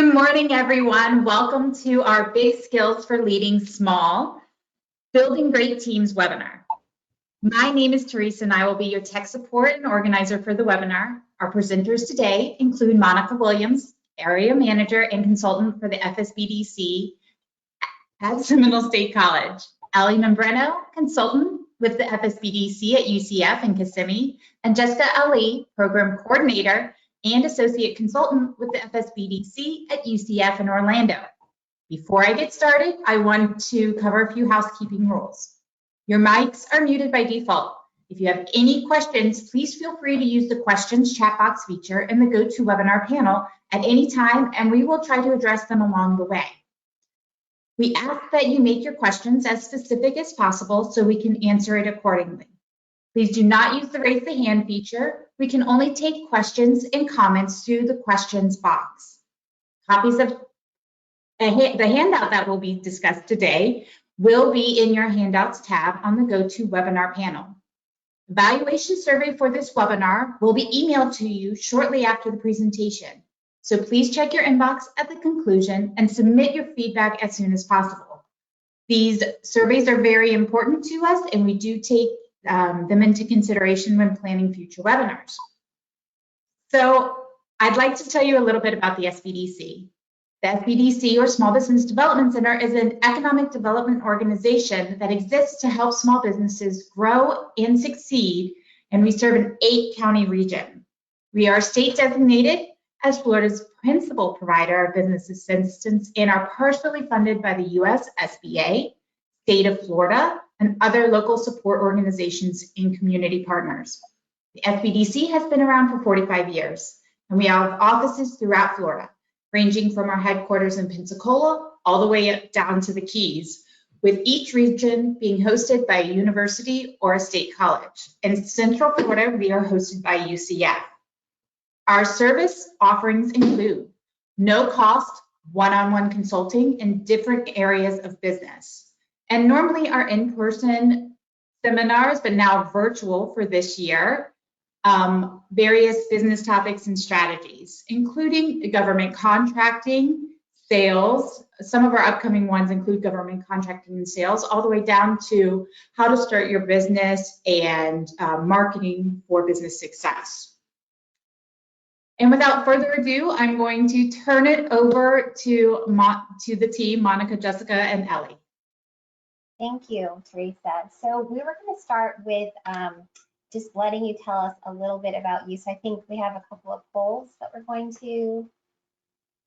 Good morning, everyone. Welcome to our Big Skills for Leading Small, Building Great Teams webinar. My name is Teresa, and I will be your tech support and organizer for the webinar. Our presenters today include Monica Williams, Area Manager and Consultant for the FSBDC at Seminole State College, Ellie Membreno, Consultant with the FSBDC at UCF in Kissimmee, and Jessica Ali, Program Coordinator and Associate Consultant with the FSBDC at UCF in Orlando. Before I get started, I want to cover a few housekeeping rules. Your mics are muted by default. If you have any questions, please feel free to use the questions chat box feature in the GoToWebinar panel at any time, and we will try to address them along the way. We ask that you make your questions as specific as possible so we can answer it accordingly. Please do not use the raise the hand feature. We can only take questions and comments through the questions box. Copies of the handout that will be discussed today will be in your handouts tab on the GoToWebinar panel. Evaluation survey for this webinar will be emailed to you shortly after the presentation. So please check your inbox at the conclusion and submit your feedback as soon as possible. These surveys are very important to us, and we do take them into consideration when planning future webinars. So I'd like to tell you a little bit about the SBDC. The SBDC, or Small Business Development Center, is an economic development organization that exists to help small businesses grow and succeed, and we serve an 8-county region. We are state designated as Florida's principal provider of business assistance and are partially funded by the U.S. SBA, State of Florida, and other local support organizations and community partners. The SBDC has been around for 45 years, and we have offices throughout Florida, ranging from our headquarters in Pensacola all the way down to the Keys, with each region being hosted by a university or a state college. In Central Florida, we are hosted by UCF. Our service offerings include no-cost, one-on-one consulting in different areas of business. And normally our in-person seminars, but now virtual for this year, various business topics and strategies, including government contracting, sales. Some of our upcoming ones include government contracting and sales, all the way down to how to start your business and marketing for business success. And without further ado, I'm going to turn it over to the team, Monica, Jessica, and Ellie. Thank you, Teresa. So we were going to start with just letting you tell us a little bit about you. So I think we have a couple of polls that we're going to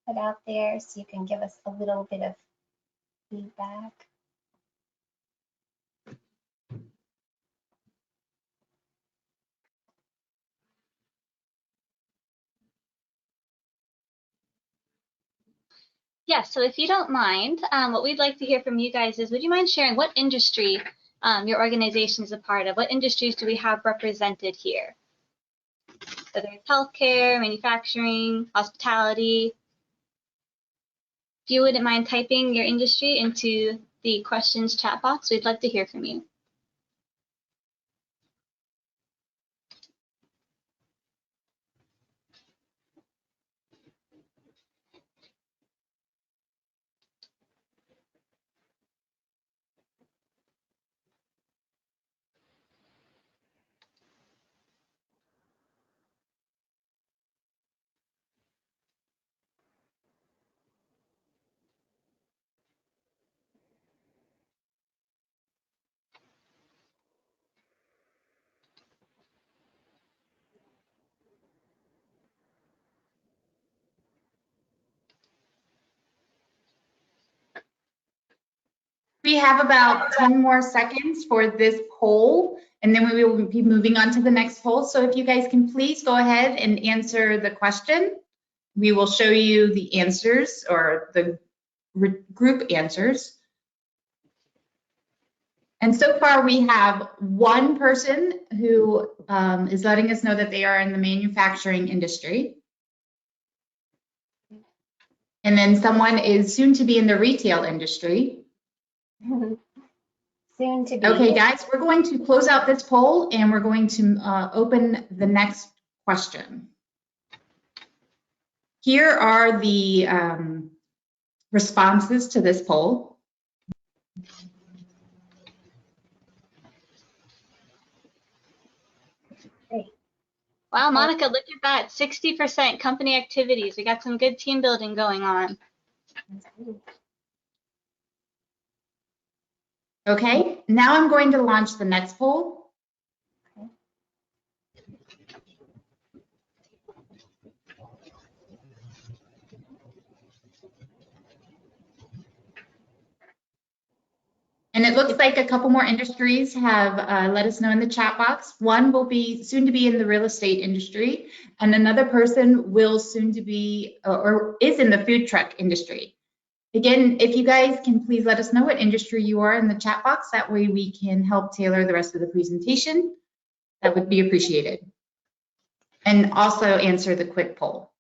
put out there so you can give us a little bit of feedback. Yeah, so if you don't mind, what we'd like to hear from you guys is, would you mind sharing what industry your organization is a part of? What industries do we have represented here? Whether it's healthcare, manufacturing, hospitality. If you wouldn't mind typing your industry into the questions chat box, we'd love to hear from you. We have about 10 more seconds for this poll, and then we will be moving on to the next poll. So if you guys can please go ahead and answer the question. We will show you the answers, or the group answers. And so far we have one person who is letting us know that they are in the manufacturing industry. And then someone is soon to be in the retail industry. Soon to be. Okay, guys, we're going to close out this poll and we're going to open the next question. Here are the responses to this poll. Great. Wow, Monica, look at that. 60% company activities. We got some good team building going on. That's great. Okay, now I'm going to launch the next poll. Okay. And it looks like a couple more industries have let us know in the chat box. One will be soon to be in the real estate industry, and another person will soon to be or is in the food truck industry. Again, if you guys can please let us know what industry you are in the chat box. That way we can help tailor the rest of the presentation. That would be appreciated. And also answer the quick poll.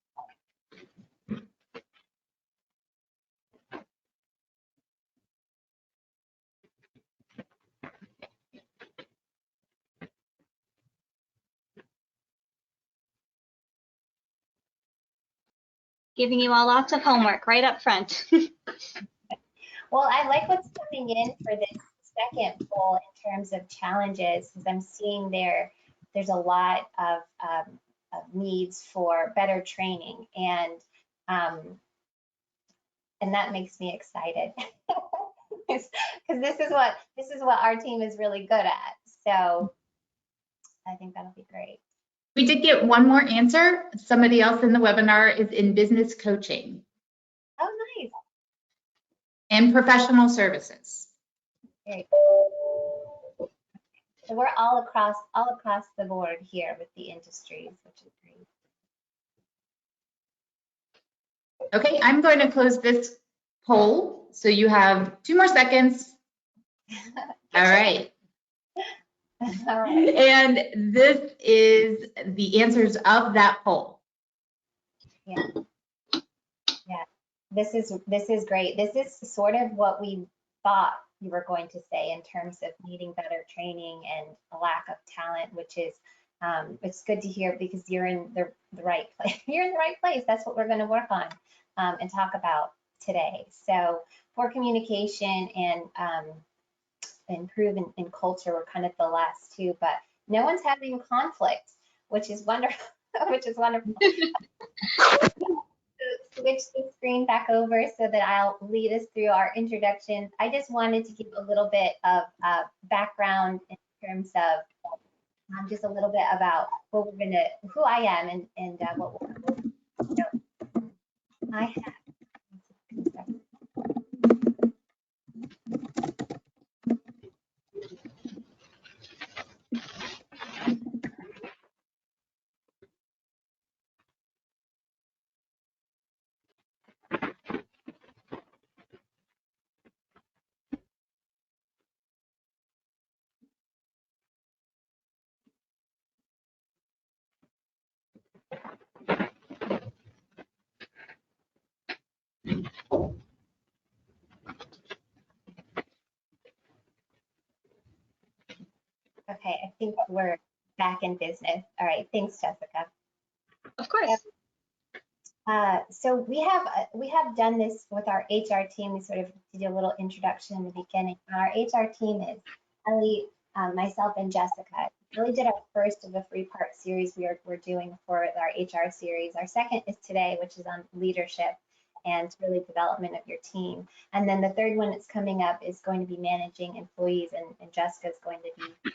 Giving you all lots of homework right up front. Well, I like what's coming in for this second poll in terms of challenges, because I'm seeing there's a lot of needs for better training, and that makes me excited because this is what our team is really good at. So I think that'll be great. We did get one more answer. Somebody else in the webinar is in business coaching Oh, nice. and professional services. Great. So we're all across the board here with the industries, which is great. Okay, I'm going to close this poll. So you have 2 more seconds. All right. All right. And this is the answers of that poll. Yeah. Yeah. This is great. This is sort of what we thought you were going to say in terms of needing better training and a lack of talent, which is it's good to hear because you're in the right place. You're in the right place. That's what we're going to work on and talk about today. So for communication and improve in culture were kind of the last two, but no one's having conflict, which is wonderful. Which is wonderful. Switch the screen back over so that I'll lead us through our introduction. I just wanted to give a little bit of background in terms of just a little bit about what we're gonna, who I am and what we're going to do. I have. Okay, I think we're back in business. All right, thanks, Jessica. Of course. So we have done this with our HR team. We sort of did a little introduction in the beginning. Our HR team is Ellie, myself, and Jessica. We really did our first of a 3-part series we're doing for our HR series. Our second is today, which is on leadership and really development of your team. And then the third one that's coming up is going to be managing employees, and Jessica's going to be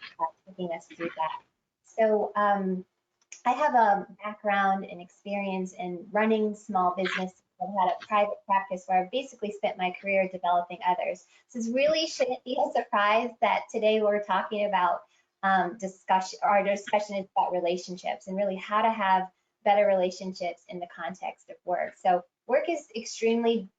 taking us through that. So I have a background and experience in running small business. I've had a private practice where I've basically spent my career developing others. So this really shouldn't be a surprise that today we're talking about discussion is about relationships and really how to have better relationships in the context of work. So work is extremely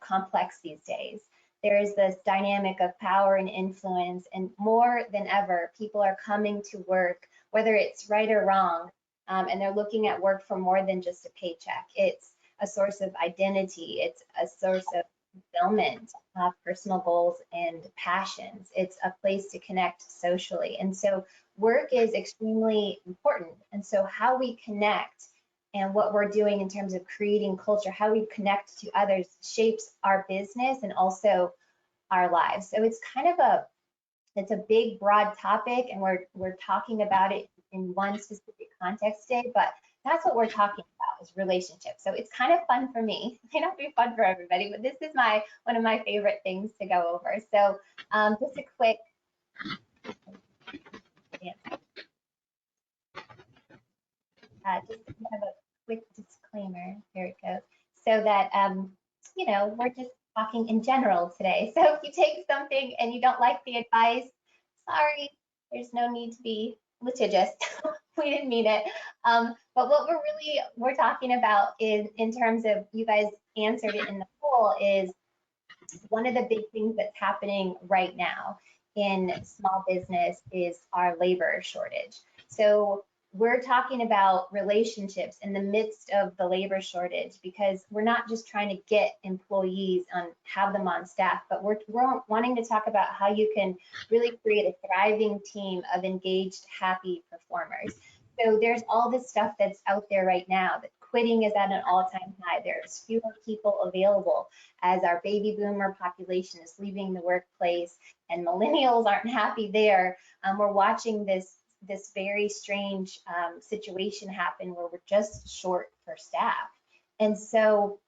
complex these days. There is this dynamic of power and influence, and more than ever, people are coming to work, whether it's right or wrong, and they're looking at work for more than just a paycheck. It's a source of identity. It's a source of fulfillment, personal goals and passions. It's a place to connect socially. And so work is extremely important. And so how we connect and what we're doing in terms of creating culture, how we connect to others shapes our business and also our lives. So it's kind of it's a big, broad topic, and we're talking about it in one specific context today, but that's what we're talking about is relationships. So it's kind of fun for me. It may not be fun for everybody, but this is one of my favorite things to go over. So just a quick, just have a quick disclaimer. Here it goes. So that, you know, we're just talking in general today. So if you take something and you don't like the advice, sorry, there's no need to be litigious. We didn't mean it. But what we're talking about is, in terms of, you guys answered it in the poll, is one of the big things that's happening right now in small business is our labor shortage. So we're talking about relationships in the midst of the labor shortage, because we're not just trying to get employees and have them on staff, but we're wanting to talk about how you can really create a thriving team of engaged, happy performers. So there's all this stuff that's out there right now, that quitting is at an all-time high. There's fewer people available as our baby boomer population is leaving the workplace, and millennials aren't happy there. We're watching this very strange situation happen where we're just short for staff. And so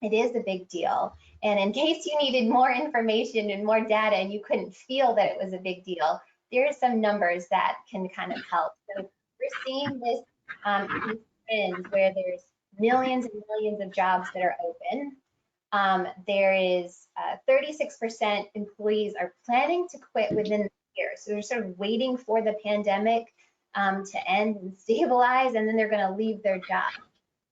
it is a big deal. And in case you needed more information and more data and you couldn't feel that it was a big deal, there are some numbers that can kind of help. So we're seeing this trend where there's millions and millions of jobs that are open. There is 36% employees are planning to quit within the year. So they're sort of waiting for the pandemic to end and stabilize, and then they're going to leave their job.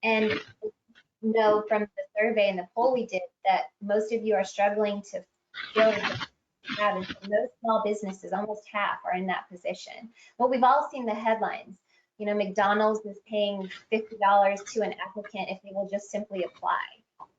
And you know from the survey and the poll we did that most of you are struggling to fill the job. And most small businesses, almost half, are in that position. Well, we've all seen the headlines. You know, McDonald's is paying $50 to an applicant if they will just simply apply.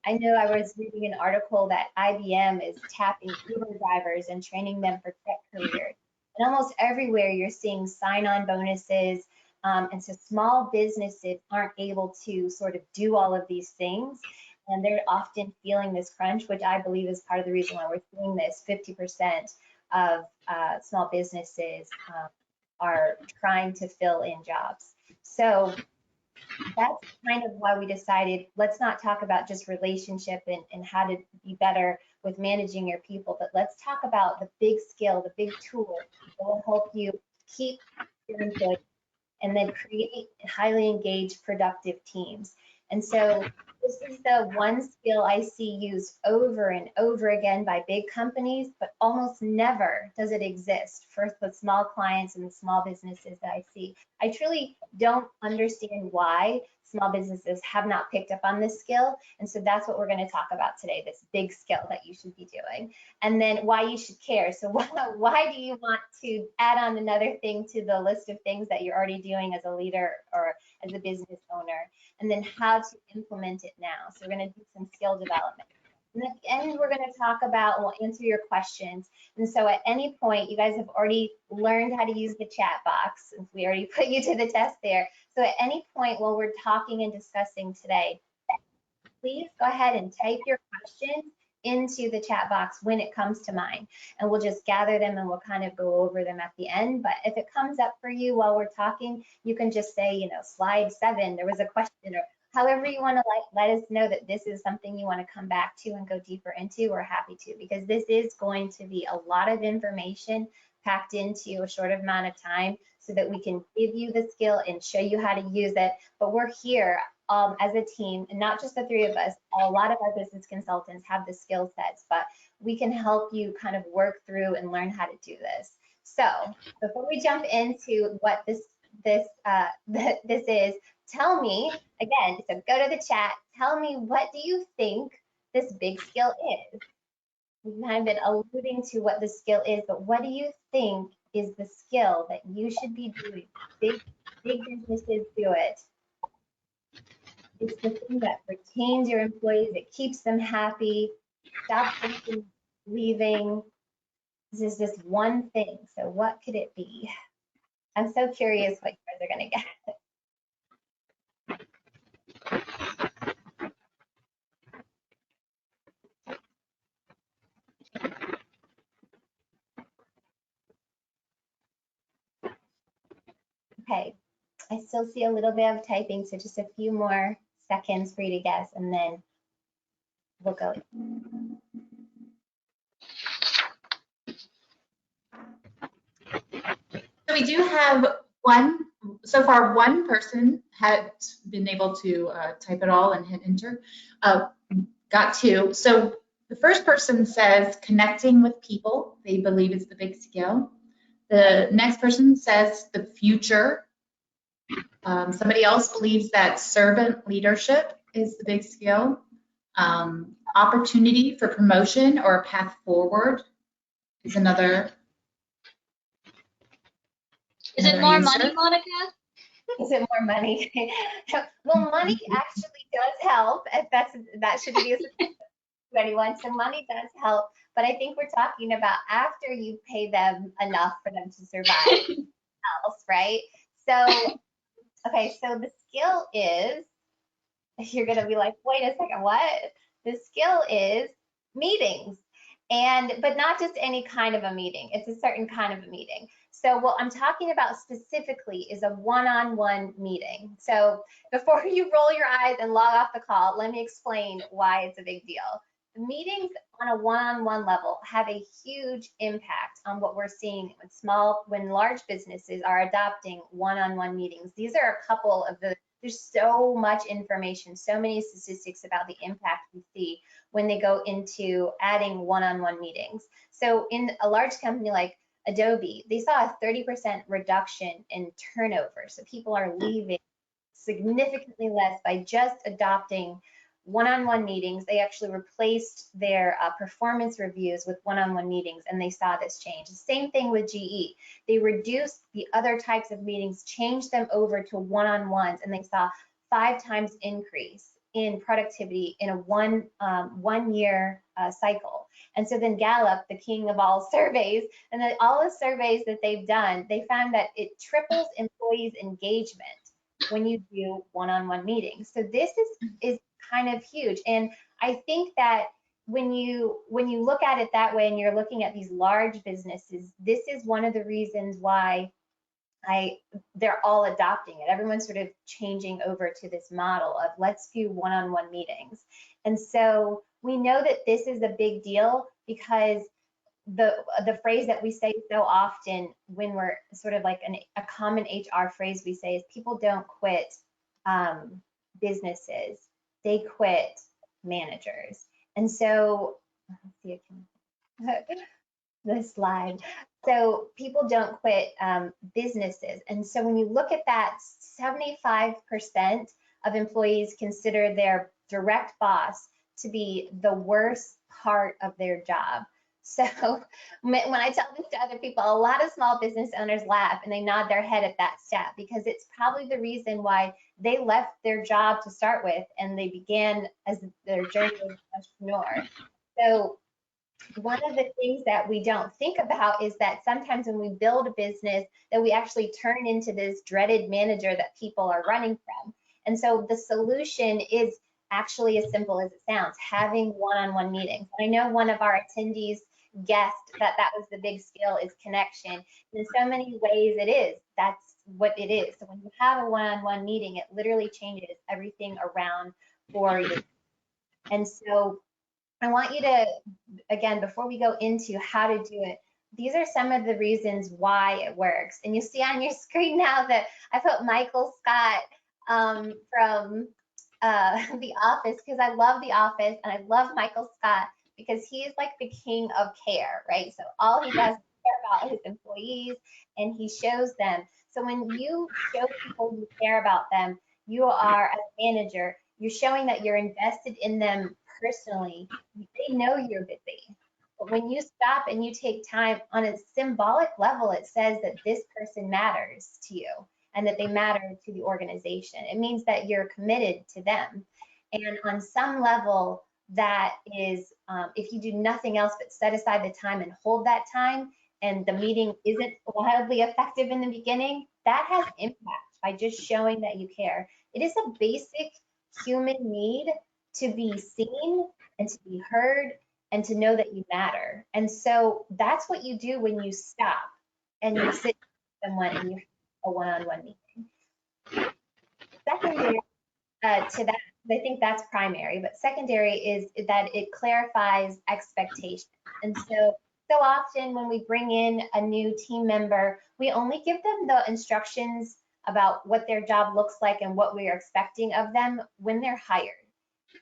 I know I was reading an article that IBM is tapping Uber drivers and training them for tech careers. And almost everywhere you're seeing sign-on bonuses. And so small businesses aren't able to sort of do all of these things. And they're often feeling this crunch, which I believe is part of the reason why we're seeing this. 50% of small businesses are trying to fill in jobs. So that's kind of why we decided, let's not talk about just relationship and how to be better with managing your people, but let's talk about the big skill, the big tool that will help you keep your employees and then create highly engaged, productive teams. And so this is the one skill I see used over and over again by big companies, but almost never does it exist for the small clients and the small businesses that I see. I truly don't understand why small businesses have not picked up on this skill. And so that's what we're going to talk about today, this big skill that you should be doing. And then why you should care. So why do you want to add on another thing to the list of things that you're already doing as a leader or as a business owner? And then how to implement it now. So we're going to do some skill development. And at the end, we're going to talk about, we'll answer your questions. And so at any point, you guys have already learned how to use the chat box, since we already put you to the test there. So at any point while we're talking and discussing today, please go ahead and type your questions into the chat box when it comes to mind. And we'll just gather them and we'll kind of go over them at the end. But if it comes up for you while we're talking, you can just say, you know, slide 7, there was a question, or however you want to let us know that this is something you want to come back to and go deeper into. We're happy to, because this is going to be a lot of information packed into a short amount of time so that we can give you the skill and show you how to use it. But we're here as a team, and not just the 3 of us. A lot of our business consultants have the skill sets, but we can help you kind of work through and learn how to do this. So before we jump into what this is, tell me, again, so go to the chat, tell me, what do you think this big skill is? We've kind of been alluding to what the skill is, but what do you think is the skill that you should be doing? Big businesses do it. It's the thing that retains your employees, it keeps them happy, stops them from leaving. This is just one thing. So what could it be? I'm so curious what you guys are going to get. Okay, I still see a little bit of typing, so just a few more seconds for you to guess, and then we'll go. So we do have so far one person had been able to type it all and hit enter. Got two. So the first person says connecting with people, they believe is the big skill. The next person says the future. Somebody else believes that servant leadership is the big skill. Opportunity for promotion or a path forward is another. Is it more answer. money, Monica? Is it more money? Well, money actually does help. If that should be a surprise to anyone. So money does help, but I think we're talking about after you pay them enough for them to survive else, right? So, okay, so the skill is, you're gonna be like, wait a second, what? The skill is meetings. But not just any kind of a meeting, it's a certain kind of a meeting. So what I'm talking about specifically is a one-on-one meeting. So before you roll your eyes and log off the call, let me explain why it's a big deal. The meetings on a one-on-one level have a huge impact on what we're seeing when large businesses are adopting one-on-one meetings. These are a couple of there's so much information, so many statistics about the impact we see when they go into adding one-on-one meetings. So in a large company like Adobe, they saw a 30% reduction in turnover. So people are leaving significantly less by just adopting one-on-one meetings. They actually replaced their performance reviews with one-on-one meetings, and they saw this change. The same thing with GE. They reduced the other types of meetings, changed them over to one-on-ones, and they saw 5 times increase in productivity in a one-year cycle. And so then Gallup, the king of all surveys, and then all the surveys that they've done, they found that it triples employees' engagement when you do one-on-one meetings. So this is kind of huge. And I think that when you look at it that way and you're looking at these large businesses, this is one of the reasons why they're all adopting it. Everyone's sort of changing over to this model of let's do one-on-one meetings. And so we know that this is a big deal because the phrase that we say so often when we're sort of like a common HR phrase we say is people don't quit businesses, they quit managers. And so, let's see if I can this slide. So people don't quit businesses. And so when you look at that, 75% of employees consider their direct boss to be the worst part of their job. So when I tell this to other people, a lot of small business owners laugh and they nod their head at that stat because it's probably the reason why they left their job to start with and they began as their journey as an entrepreneur. So one of the things that we don't think about is that sometimes when we build a business that we actually turn into this dreaded manager that people are running from. And so the solution is actually as simple as it sounds, having one-on-one meetings. I know one of our attendees guessed that was the big skill is connection. And in so many ways it is. That's what it is. So when you have a one-on-one meeting, it literally changes everything around for you. And so I want you to, again, before we go into how to do it, these are some of the reasons why it works. And you see on your screen now that I put Michael Scott from The Office, because I love The Office and I love Michael Scott because he is like the king of care, right? So all he does is care about his employees and he shows them. So when you show people you care about them, you are, as a manager, you're showing that you're invested in them personally. They know you're busy. But when you stop and you take time on a symbolic level, it says that this person matters to you and that they matter to the organization. It means that you're committed to them. And on some level, that is, if you do nothing else but set aside the time and hold that time, and the meeting isn't wildly effective in the beginning, that has impact by just showing that you care. It is a basic human need to be seen and to be heard and to know that you matter. And so that's what you do when you stop and you sit with someone and you have a one-on-one meeting. Secondary to that, I think that's primary, but secondary is that it clarifies expectations. And so often when we bring in a new team member, we only give them the instructions about what their job looks like and what we are expecting of them when they're hired.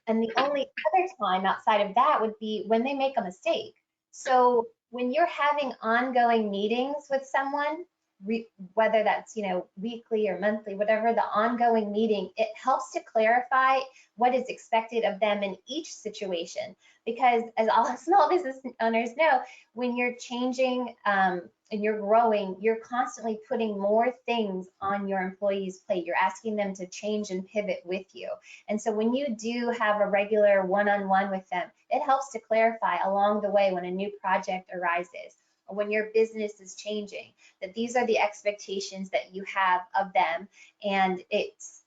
And the only other time outside of that would be when they make a mistake. So when you're having ongoing meetings with someone, whether that's, weekly or monthly, whatever the ongoing meeting, it helps to clarify what is expected of them in each situation. Because as all small business owners know, when you're changing and you're growing, you're constantly putting more things on your employees' plate. You're asking them to change and pivot with you. And so when you do have a regular one-on-one with them, it helps to clarify along the way when a new project arises or when your business is changing, that these are the expectations that you have of them. And it's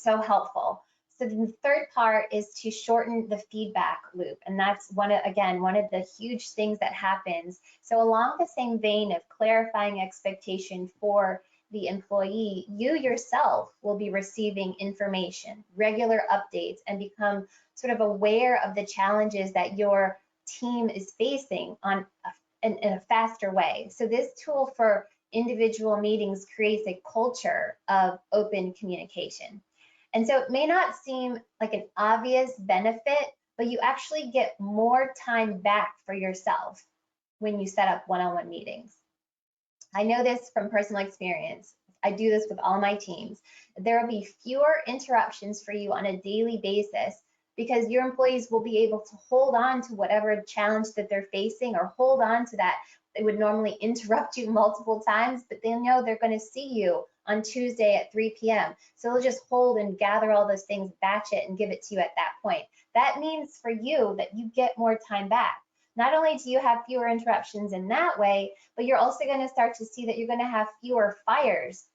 so helpful. So the third part is to shorten the feedback loop. And that's one of the huge things that happens. So along the same vein of clarifying expectation for the employee, you yourself will be receiving information, regular updates, and become sort of aware of the challenges that your team is facing in a faster way. So this tool for individual meetings creates a culture of open communication. And so it may not seem like an obvious benefit, but you actually get more time back for yourself when you set up one-on-one meetings. I know this from personal experience. I do this with all my teams. There will be fewer interruptions for you on a daily basis because your employees will be able to hold on to whatever challenge that they're facing or hold on to that. They would normally interrupt you multiple times, but they know they're going to see you on Tuesday at 3 p.m. So they'll just hold and gather all those things, batch it, and give it to you at that point. That means for you that you get more time back. Not only do you have fewer interruptions in that way, but you're also going to start to see that you're going to have fewer fires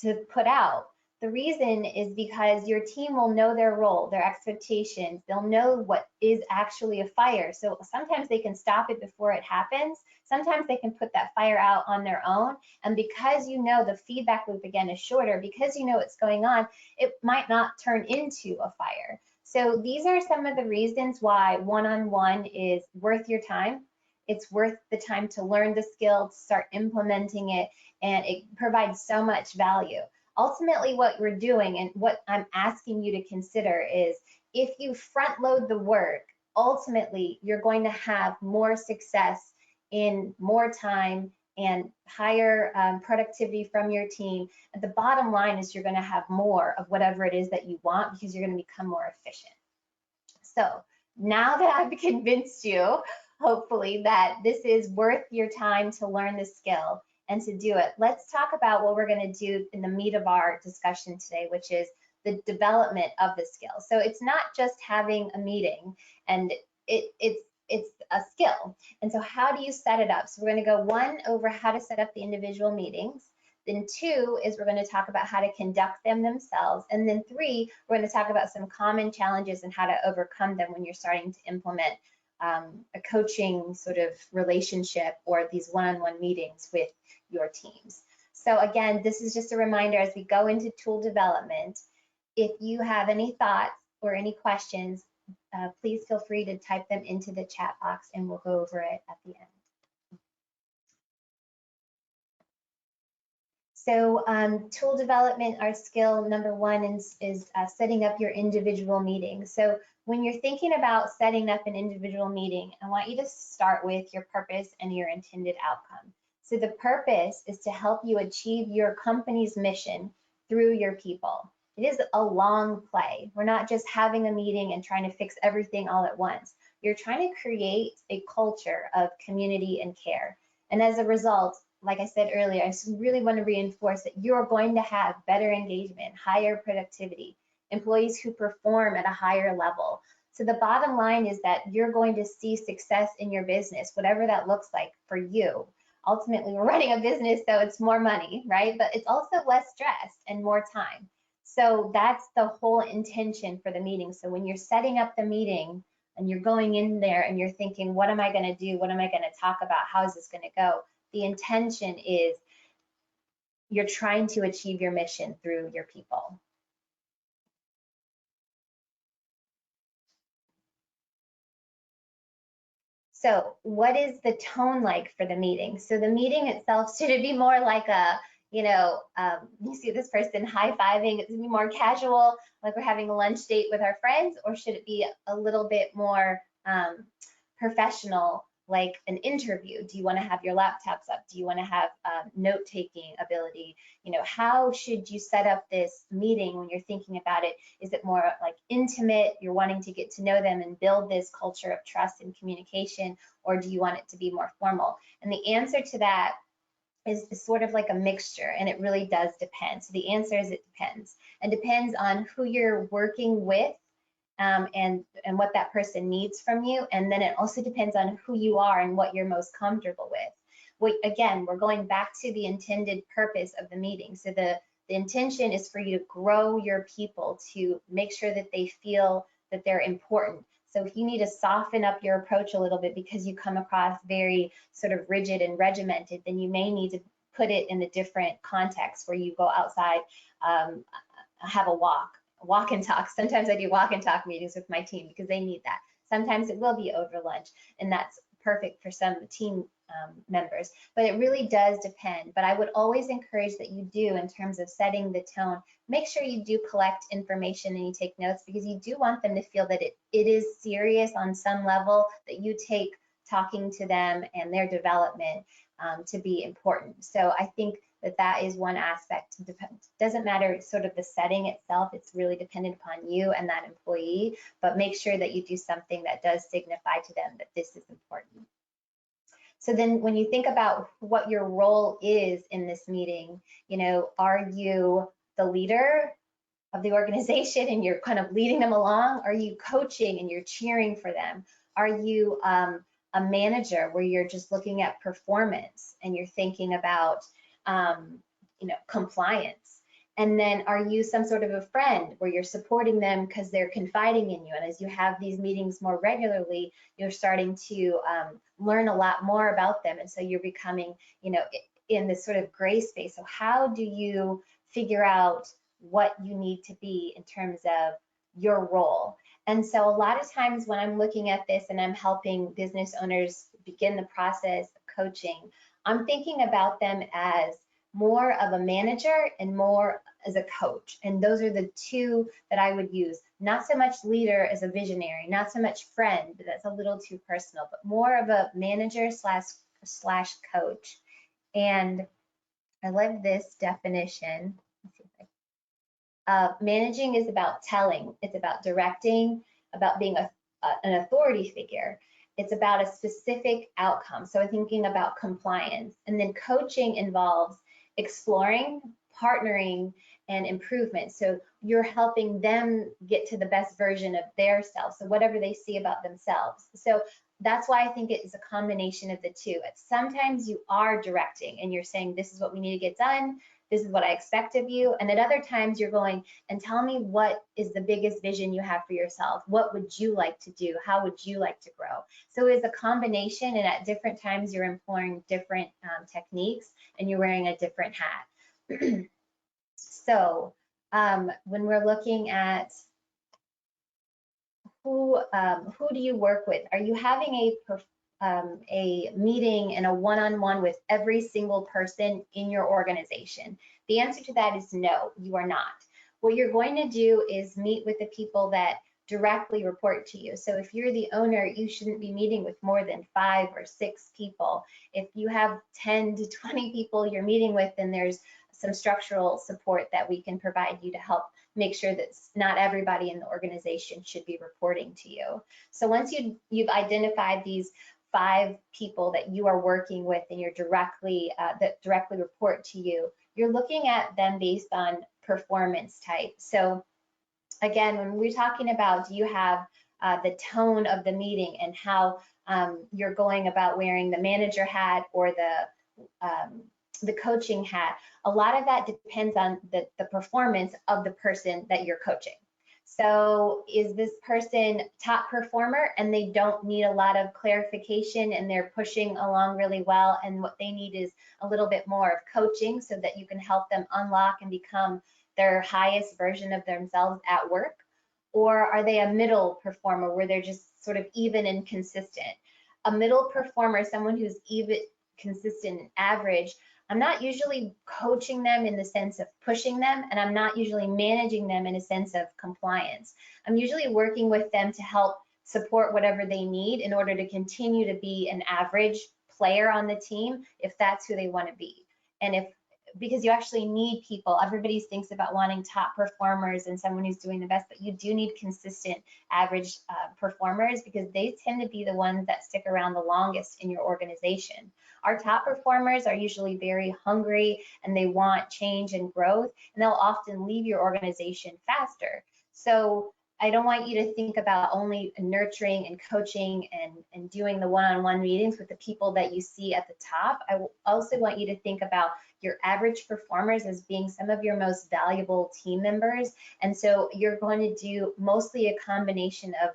to put out. The reason is because your team will know their role, their expectations. They'll know what is actually a fire. So sometimes they can stop it before it happens. Sometimes they can put that fire out on their own. And because you know the feedback loop again is shorter, because you know what's going on, it might not turn into a fire. So these are some of the reasons why one-on-one is worth your time. It's worth the time to learn the skill, to start implementing it, and it provides so much value. Ultimately, what we're doing and what I'm asking you to consider is if you front load the work, ultimately you're going to have more success in more time and higher productivity from your team. And the bottom line is you're going to have more of whatever it is that you want because you're going to become more efficient. So now that I've convinced you, hopefully, that this is worth your time to learn the skill and to do it, let's talk about what we're going to do in the meat of our discussion today, which is the development of the skill. So it's not just having a meeting, and it's a skill. And so how do you set it up? So we're going to go 1 over how to set up the individual meetings. Then 2 is we're going to talk about how to conduct them themselves. And then 3, we're going to talk about some common challenges and how to overcome them when you're starting to implement a coaching sort of relationship or these one-on-one meetings with your teams. So again, this is just a reminder as we go into tool development. If you have any thoughts or any questions, please feel free to type them into the chat box and we'll go over it at the end. So tool development, our skill number 1 is setting up your individual meetings. So when you're thinking about setting up an individual meeting, I want you to start with your purpose and your intended outcome. So the purpose is to help you achieve your company's mission through your people. It is a long play. We're not just having a meeting and trying to fix everything all at once. You're trying to create a culture of community and care. And as a result, like I said earlier, I just really want to reinforce that you're going to have better engagement, higher productivity, employees who perform at a higher level. So the bottom line is that you're going to see success in your business, whatever that looks like for you. Ultimately, we're running a business, so it's more money, right? But it's also less stress and more time. So that's the whole intention for the meeting. So when you're setting up the meeting and you're going in there and you're thinking, what am I going to do? What am I going to talk about? How is this going to go? The intention is you're trying to achieve your mission through your people. So what is the tone like for the meeting? So the meeting itself, should it be more like a, you see this person high-fiving, it's gonna be more casual, like we're having a lunch date with our friends, or should it be a little bit more professional, like an interview? Do you want to have your laptops up? Do you want to have note-taking ability? How should you set up this meeting when you're thinking about it? Is it more like intimate, you're wanting to get to know them and build this culture of trust and communication, or do you want it to be more formal? And the answer to that is sort of like a mixture, and it really does depend. So the answer is it depends. It depends on who you're working with, and what that person needs from you. And then it also depends on who you are and what you're most comfortable with. Again, we're going back to the intended purpose of the meeting. So the intention is for you to grow your people, to make sure that they feel that they're important. So if you need to soften up your approach a little bit because you come across very sort of rigid and regimented, then you may need to put it in a different context where you go outside, have a walk and talk. Sometimes I do walk and talk meetings with my team because they need that. Sometimes it will be over lunch, and that's perfect for some team members, but it really does depend. But I would always encourage that you do, in terms of setting the tone, make sure you do collect information and you take notes, because you do want them to feel that it is serious on some level, that you take talking to them and their development to be important. So I think that is one aspect. It doesn't matter sort of the setting itself, it's really dependent upon you and that employee, but make sure that you do something that does signify to them that this is important. So then when you think about what your role is in this meeting, are you the leader of the organization and you're kind of leading them along? Are you coaching and you're cheering for them? Are you a manager where you're just looking at performance and you're thinking about compliance? And then are you some sort of a friend where you're supporting them because they're confiding in you? And as you have these meetings more regularly, you're starting to learn a lot more about them. And so you're becoming, in this sort of gray space. So how do you figure out what you need to be in terms of your role? And so a lot of times when I'm looking at this and I'm helping business owners begin the process of coaching, I'm thinking about them as more of a manager and more as a coach. And those are the two that I would use. Not so much leader as a visionary, not so much friend, but that's a little too personal, but more of a manager slash coach. And I love this definition. Managing is about telling, it's about directing, about being an authority figure. It's about a specific outcome. So thinking about compliance. And then coaching involves exploring, partnering, and improvement. So you're helping them get to the best version of their self. So whatever they see about themselves. So that's why I think it is a combination of the two. Sometimes you are directing and you're saying, this is what we need to get done. This is what I expect of you. And at other times you're going, and tell me what is the biggest vision you have for yourself? What would you like to do? How would you like to grow? So it's a combination, and at different times you're employing different techniques and you're wearing a different hat. So when we're looking at who do you work with? Are you having a meeting and a one-on-one with every single person in your organization? The answer to that is no, you are not. What you're going to do is meet with the people that directly report to you. So if you're the owner, you shouldn't be meeting with more than 5 or 6 people. If you have 10 to 20 people you're meeting with, then there's some structural support that we can provide you to help make sure that not everybody in the organization should be reporting to you. So once you've identified these 5 people that you are working with and you're that directly report to you, you're looking at them based on performance type. So again, when we're talking about, do you have the tone of the meeting and how you're going about wearing the manager hat or the the coaching hat, a lot of that depends on the performance of the person that you're coaching. So is this person top performer and they don't need a lot of clarification and they're pushing along really well, and what they need is a little bit more of coaching so that you can help them unlock and become their highest version of themselves at work? Or are they a middle performer where they're just sort of even and consistent? A middle performer, someone who's even, consistent, and average, I'm not usually coaching them in the sense of pushing them, and I'm not usually managing them in a sense of compliance. I'm usually working with them to help support whatever they need in order to continue to be an average player on the team if that's who they want to be. And if, because you actually need people, everybody thinks about wanting top performers and someone who's doing the best, but you do need consistent average performers, because they tend to be the ones that stick around the longest in your organization. Our top performers are usually very hungry and they want change and growth, and they'll often leave your organization faster. So I don't want you to think about only nurturing and coaching and doing the one-on-one meetings with the people that you see at the top. I also want you to think about your average performers as being some of your most valuable team members. And so you're going to do mostly a combination of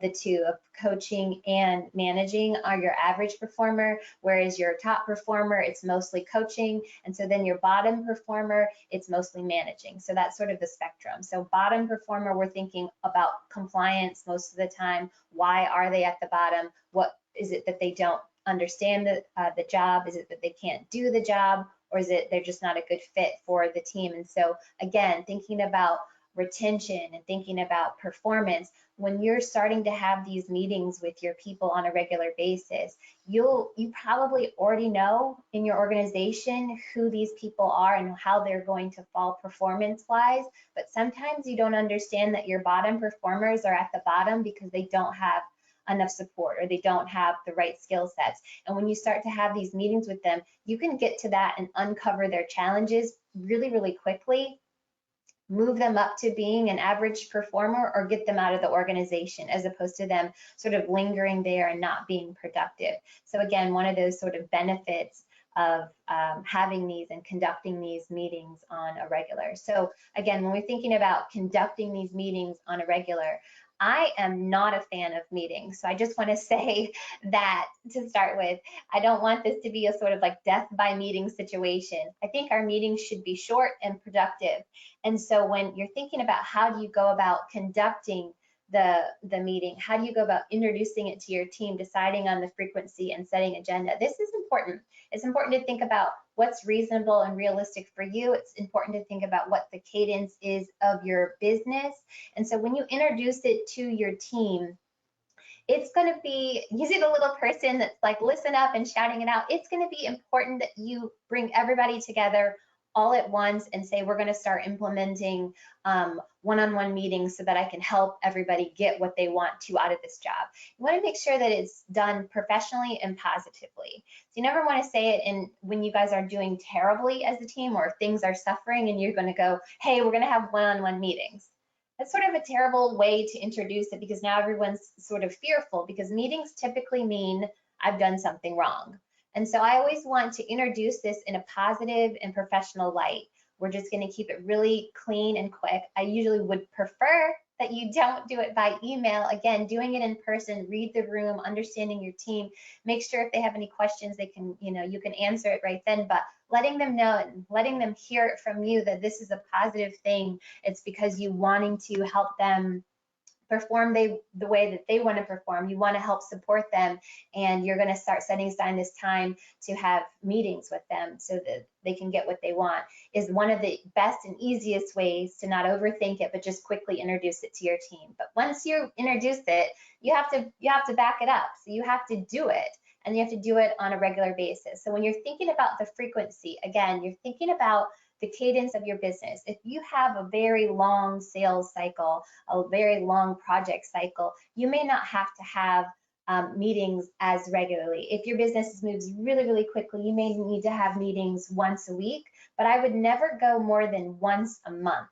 the two, of coaching and managing are your average performer, whereas your top performer, it's mostly coaching. And so then your bottom performer, it's mostly managing. So that's sort of the spectrum. So bottom performer, we're thinking about compliance most of the time. Why are they at the bottom? What is it that they don't understand the job? Is it that they can't do the job? Or is it they're just not a good fit for the team? And so again, thinking about retention and thinking about performance, when you're starting to have these meetings with your people on a regular basis, you probably already know in your organization who these people are and how they're going to fall performance-wise, but sometimes you don't understand that your bottom performers are at the bottom because they don't have enough support or they don't have the right skill sets. And when you start to have these meetings with them, you can get to that and uncover their challenges really, really quickly, move them up to being an average performer, or get them out of the organization, as opposed to them sort of lingering there and not being productive. So again, one of those sort of benefits of having these and conducting these meetings on a regular. So again, when we're thinking about conducting these meetings on a regular, I am not a fan of meetings. So I just want to say that to start with, I don't want this to be a sort of like death by meeting situation. I think our meetings should be short and productive. And so when you're thinking about how do you go about conducting the meeting, how do you go about introducing it to your team, deciding on the frequency and setting agenda, this is important. It's important to think about what's reasonable and realistic for you. It's important to think about what the cadence is of your business. And so when you introduce it to your team, it's going to be, you see the little person that's like, listen up and shouting it out. It's going to be important that you bring everybody together all at once and say, we're going to start implementing one-on-one meetings so that I can help everybody get what they want to out of this job. You want to make sure that it's done professionally and positively. So you never want to say it in when you guys are doing terribly as a team, or if things are suffering and you're going to go, hey, we're going to have one-on-one meetings. That's sort of a terrible way to introduce it, because now everyone's sort of fearful, because meetings typically mean I've done something wrong. And so I always want to introduce this in a positive and professional light. We're just going to keep it really clean and quick. I usually would prefer that you don't do it by email. Again, doing it in person, read the room, understanding your team, make sure if they have any questions, they can, you can answer it right then, but letting them know and letting them hear it from you that this is a positive thing. It's because you wanting to help them perform the way that they want to perform. You want to help support them, and you're going to start setting aside this time to have meetings with them so that they can get what they want, is one of the best and easiest ways to not overthink it, but just quickly introduce it to your team. But once you introduce it, you have to back it up. So you have to do it, and you have to do it on a regular basis. So when you're thinking about the frequency, again, you're thinking about the cadence of your business. If you have a very long sales cycle, a very long project cycle, you may not have to have meetings as regularly. If your business moves really, really quickly, you may need to have meetings once a week, but I would never go more than once a month.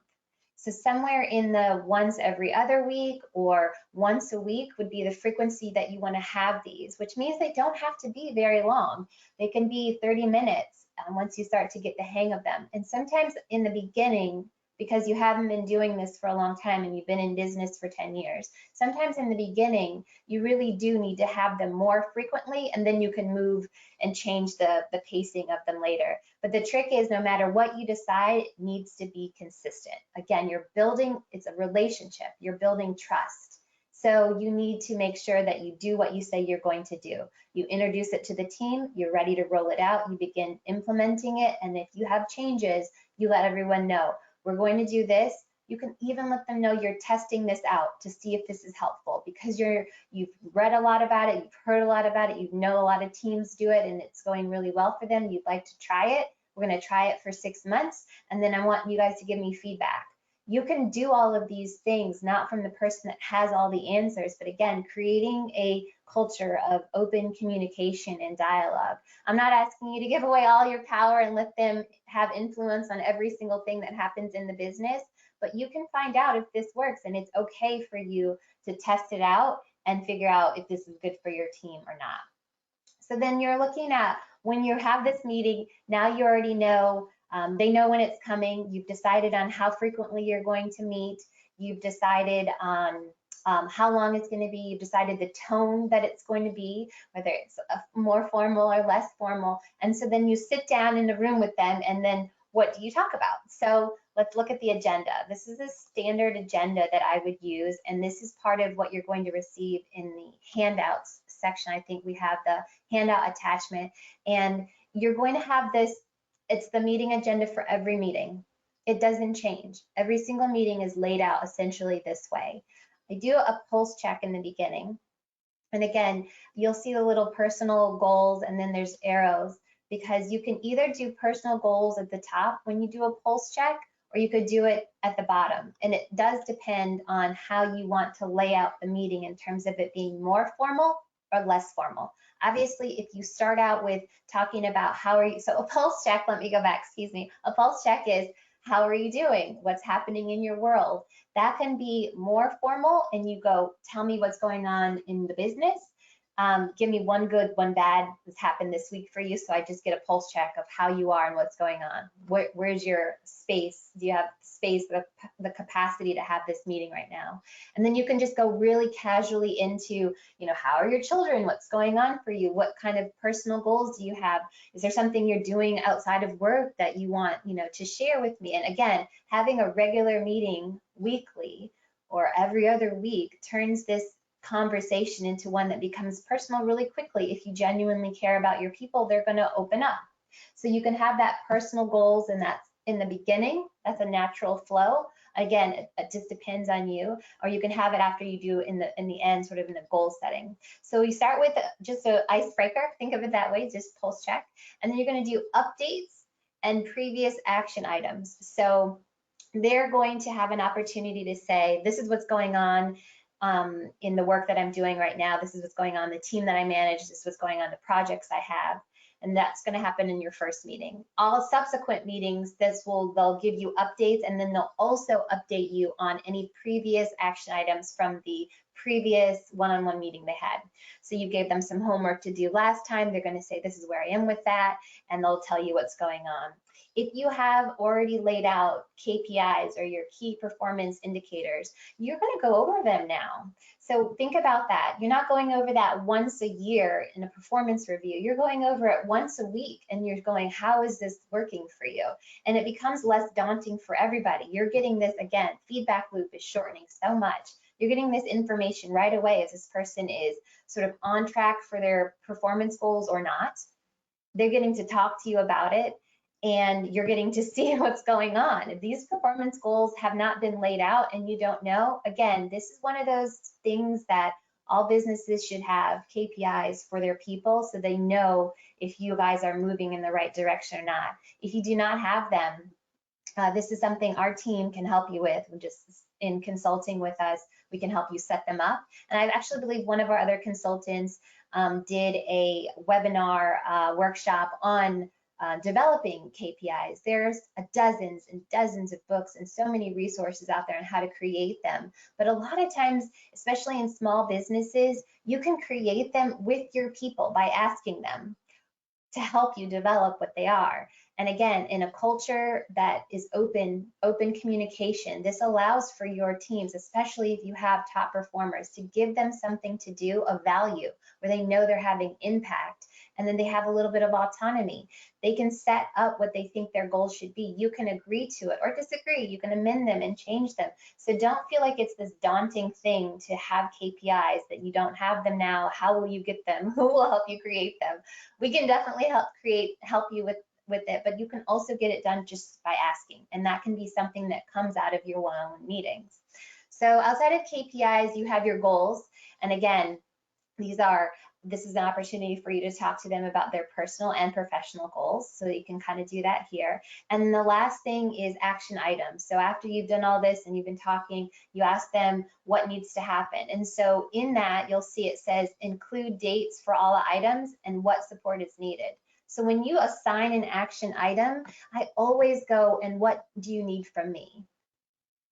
So somewhere in the once every other week or once a week would be the frequency that you want to have these, which means they don't have to be very long. They can be 30 minutes. once you start to get the hang of them. And sometimes in the beginning, because you haven't been doing this for a long time and you've been in business for 10 years, sometimes in the beginning, you really do need to have them more frequently, and then you can move and change the pacing of them later. But the trick is, no matter what you decide, it needs to be consistent. Again, you're building, it's a relationship, you're building trust. So you need to make sure that you do what you say you're going to do. You introduce it to the team, you're ready to roll it out, you begin implementing it, and if you have changes, you let everyone know. We're going to do this. You can even let them know you're testing this out to see if this is helpful, because you've read a lot about it, you've heard a lot about it, you know a lot of teams do it and it's going really well for them. You'd like to try it. We're going to try it for 6 months, and then I want you guys to give me feedback. You can do all of these things, not from the person that has all the answers, but again, creating a culture of open communication and dialogue. I'm not asking you to give away all your power and let them have influence on every single thing that happens in the business, but you can find out if this works, and it's okay for you to test it out and figure out if this is good for your team or not. So then you're looking at, when you have this meeting, now you already know, they know when it's coming, you've decided on how frequently you're going to meet, you've decided on how long it's going to be, you've decided the tone that it's going to be, whether it's more formal or less formal, and so then you sit down in the room with them, and then what do you talk about? So let's look at the agenda. This is a standard agenda that I would use, and this is part of what you're going to receive in the handouts section. I think we have the handout attachment, and you're going to have this. It's the meeting agenda for every meeting. It doesn't change. Every single meeting is laid out essentially this way. I do a pulse check in the beginning. And again, you'll see the little personal goals, and then there's arrows, because you can either do personal goals at the top when you do a pulse check, or you could do it at the bottom. And it does depend on how you want to lay out the meeting in terms of it being more formal or less formal. Obviously, if you start out with talking about how are you, so a pulse check, let me go back, excuse me. A pulse check is, how are you doing? What's happening in your world? That can be more formal, and you go, tell me what's going on in the business. Give me one good, one bad that's happened this week for you, so I just get a pulse check of how you are and what's going on. Where's your space? Do you have space, the capacity to have this meeting right now? And then you can just go really casually into, how are your children? What's going on for you? What kind of personal goals do you have? Is there something you're doing outside of work that you want, to share with me? And again, having a regular meeting weekly or every other week turns this conversation into one that becomes personal really quickly. If you genuinely care about your people, they're going to open up. So you can have that personal goals, and that's in the beginning. That's a natural flow. Again, it just depends on you, or you can have it after you do in the end, sort of in the goal setting. So you start with just an icebreaker. Think of it that way, just pulse check, and then you're going to do updates and previous action items. So they're going to have an opportunity to say, this is what's going on in the work that I'm doing right now. This is what's going on, the team that I manage. This is what's going on, the projects I have. And that's going to happen in your first meeting. All subsequent meetings, they'll give you updates, and then they'll also update you on any previous action items from the previous one-on-one meeting they had. So you gave them some homework to do last time. They're going to say, this is where I am with that, and they'll tell you what's going on. If you have already laid out KPIs or your key performance indicators, you're going to go over them now. So think about that. You're not going over that once a year in a performance review. You're going over it once a week, and you're going, how is this working for you? And it becomes less daunting for everybody. You're getting this, again, feedback loop is shortening so much. You're getting this information right away if this person is sort of on track for their performance goals or not. They're getting to talk to you about it, and you're getting to see what's going on. If these performance goals have not been laid out and you don't know, again, this is one of those things that all businesses should have KPIs for their people, so they know if you guys are moving in the right direction or not. If you do not have them, this is something our team can help you with. Just in consulting with us, we can help you set them up. And I actually believe one of our other consultants did a webinar workshop on developing KPIs. There's dozens and dozens of books and so many resources out there on how to create them. But a lot of times, especially in small businesses, you can create them with your people by asking them, to help you develop what they are. And again, in a culture that is open communication, this allows for your teams, especially if you have top performers, to give them something to do of value where they know they're having impact. And then they have a little bit of autonomy. They can set up what they think their goals should be. You can agree to it or disagree. You can amend them and change them. So don't feel like it's this daunting thing to have KPIs that you don't have them now. How will you get them? Who will help you create them? We can definitely help you with it, but you can also get it done just by asking. And that can be something that comes out of your one-on-one meetings. So outside of KPIs, you have your goals. And again, this is an opportunity for you to talk to them about their personal and professional goals. So you can kind of do that here. And the last thing is action items. So after you've done all this and you've been talking, you ask them what needs to happen. And so in that, you'll see it says include dates for all the items and what support is needed. So when you assign an action item, I always go, and what do you need from me?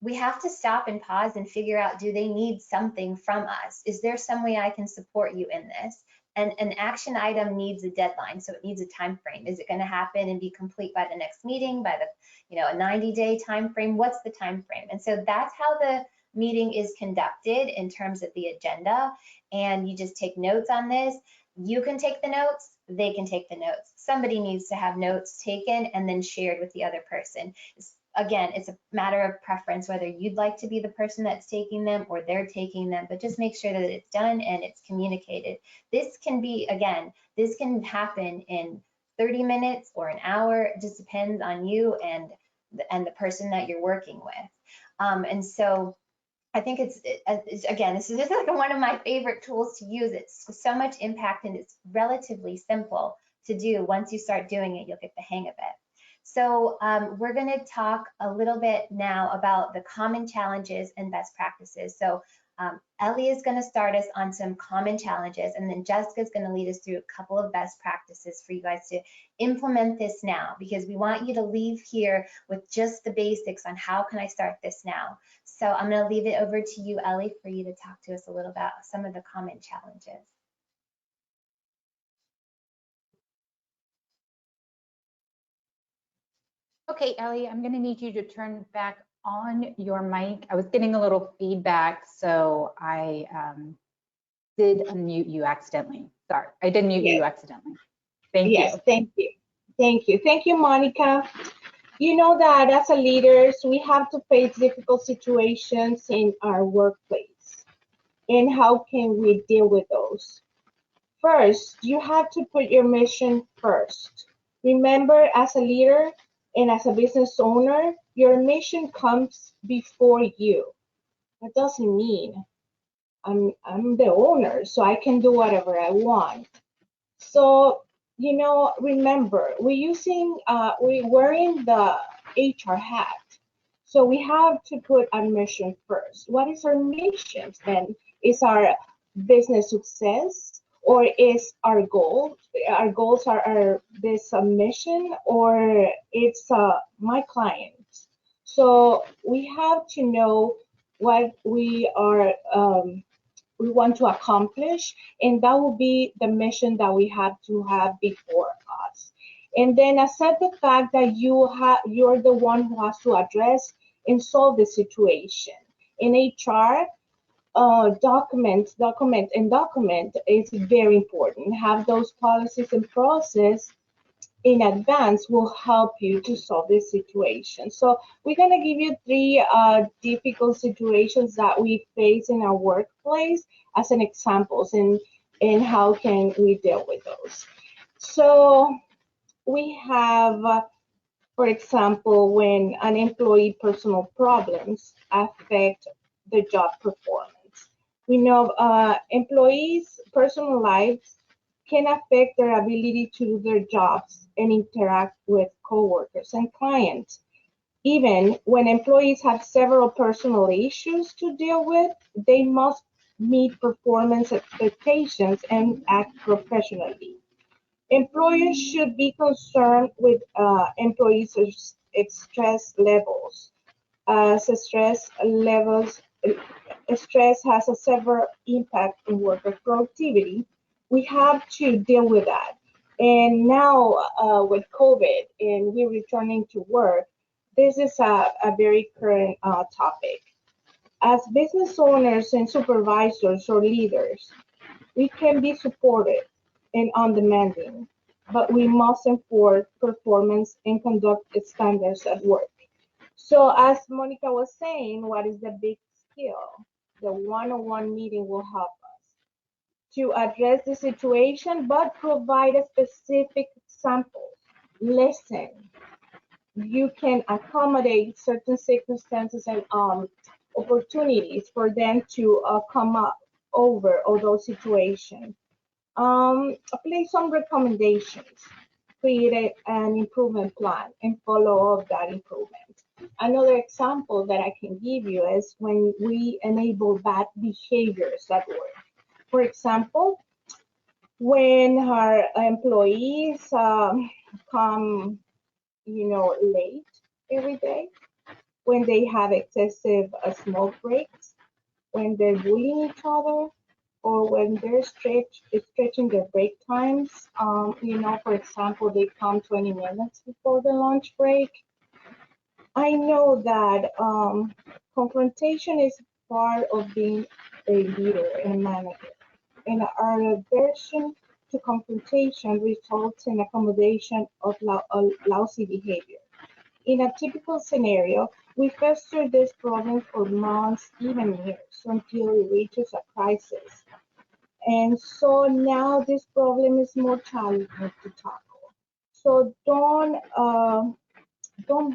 We have to stop and pause and figure out, do they need something from us? Is there some way I can support you in this? And an action item needs a deadline, so it needs a time frame. Is it going to happen and be complete by the next meeting, by the a 90-day time frame? What's the time frame? And so that's how the meeting is conducted in terms of the agenda. And you just take notes on this. You can take the notes, they can take the notes. Somebody needs to have notes taken and then shared with the other person. Again, it's a matter of preference, whether you'd like to be the person that's taking them or they're taking them, but just make sure that it's done and it's communicated. This can be, again, this can happen in 30 minutes or an hour. It just depends on you and the person that you're working with. And so I think it's again, this is just like one of my favorite tools to use. It's so much impact and it's relatively simple to do. Once you start doing it, you'll get the hang of it. So we're going to talk a little bit now about the common challenges and best practices. So Ellie is going to start us on some common challenges, and then Jessica's going to lead us through a couple of best practices for you guys to implement this now, because we want you to leave here with just the basics on how can I start this now. So I'm going to leave it over to you, Ellie, for you to talk to us a little about some of the common challenges. Okay, Ellie, I'm going to need you to turn back on your mic. I was getting a little feedback, so I did unmute you accidentally. Sorry, I did mute you accidentally. Thank you. Yes, thank you. Thank you. Thank you, Monica. You know that as a leaders, we have to face difficult situations in our workplace. And how can we deal with those? First, you have to put your mission first. Remember, as a leader and as a business owner, your mission comes before you. That doesn't mean I'm the owner, so I can do whatever I want. So, you know, remember, we're wearing the HR hat. So we have to put our mission first. What is our mission then? Is our business success, or is our goal? Our goals are this mission, or it's my clients. So we have to know what we are we want to accomplish, and that will be the mission that we have to have before us. And then accept the fact that you're the one who has to address and solve the situation. In HR, document is very important. Have those policies and process in advance will help you to solve this situation. So we're going to give you 3 difficult situations that we face in our workplace as an examples, and how can we deal with those. So we have, for example, when an employee personal problems affect the job performance. We know employees' personal lives can affect their ability to do their jobs and interact with coworkers and clients. Even when employees have several personal issues to deal with, they must meet performance expectations and act professionally. Employers should be concerned with employees' stress levels. Stress has a severe impact on worker productivity. We have to deal with that. And now with COVID and we're returning to work, this is a very current topic. As business owners and supervisors or leaders, we can be supportive and undemanding, but we must enforce performance and conduct standards at work. So as Monica was saying, what is the big skill? The one-on-one meeting will help us to address the situation, but provide a specific example. Listen, you can accommodate certain circumstances and opportunities for them to come up over all those situations. Place some recommendations, create an improvement plan, and follow up that improvement. Another example that I can give you is when we enable bad behaviors at work. For example, when our employees come, late every day, when they have excessive smoke breaks, when they're bullying each other, or when they're stretching their break times. For example, they come 20 minutes before the lunch break. I know that confrontation is part of being a leader and manager, and our aversion to confrontation results in accommodation of lousy behavior. In a typical scenario, we fester this problem for months, even years, until it reaches a crisis. And so now this problem is more challenging to tackle. So don't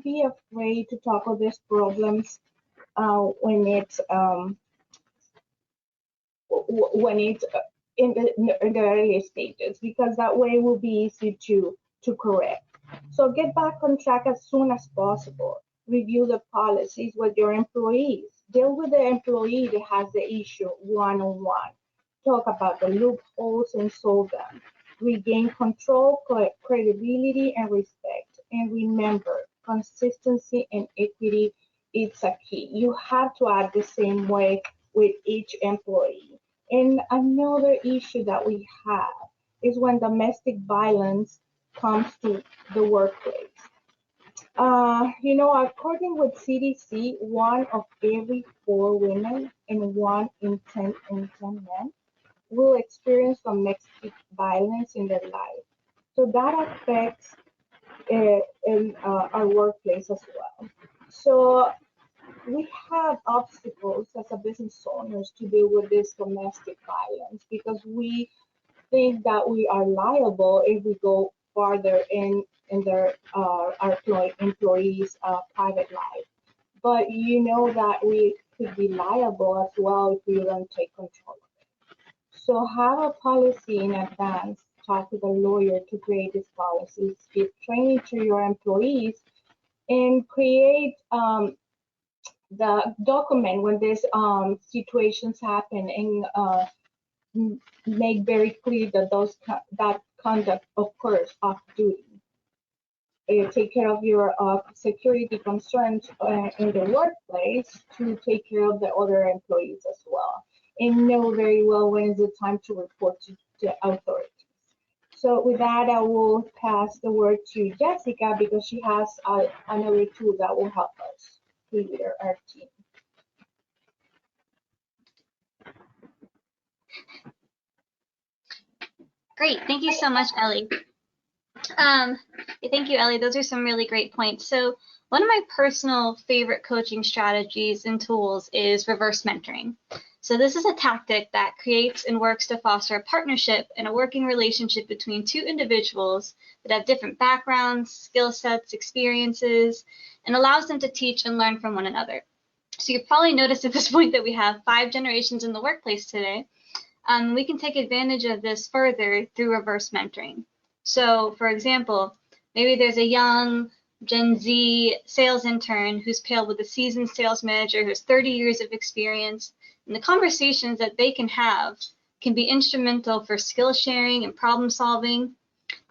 be afraid to tackle these problems when it's in the early stages, because that way it will be easy to correct. So get back on track as soon as possible. Review the policies with your employees. Deal with the employee that has the issue one-on-one. Talk about the loopholes and solve them. Regain control, credibility, and respect. And remember, consistency and equity is a key. You have to act the same way with each employee. And another issue that we have is when domestic violence comes to the workplace. According with CDC, 1 of every 4 women and 1 in 10 men will experience domestic violence in their life. So that affects in our workplace as well. So we have obstacles as a business owners to deal with this domestic violence because we think that we are liable if we go farther in their our employees' private life. But you know that we could be liable as well if we don't take control of it. So have a policy in advance. Talk with a lawyer to create these policies. Give training to your employees and create the document when these situations happen and make very clear that that conduct occurs off duty. Take care of your security concerns in the workplace to take care of the other employees as well, and know very well when is the time to report to the authorities. So with that, I will pass the word to Jessica because she has another tool that will help us lead our team. Great, thank you so much, Ellie. Thank you, Ellie. Those are some really great points. So one of my personal favorite coaching strategies and tools is reverse mentoring. So this is a tactic that creates and works to foster a partnership and a working relationship between 2 individuals that have different backgrounds, skill sets, experiences, and allows them to teach and learn from one another. So you've probably noticed at this point that we have 5 generations in the workplace today. We can take advantage of this further through reverse mentoring. So, for example, maybe there's a young Gen Z sales intern who's paired with a seasoned sales manager who has 30 years of experience, and the conversations that they can have can be instrumental for skill sharing and problem solving.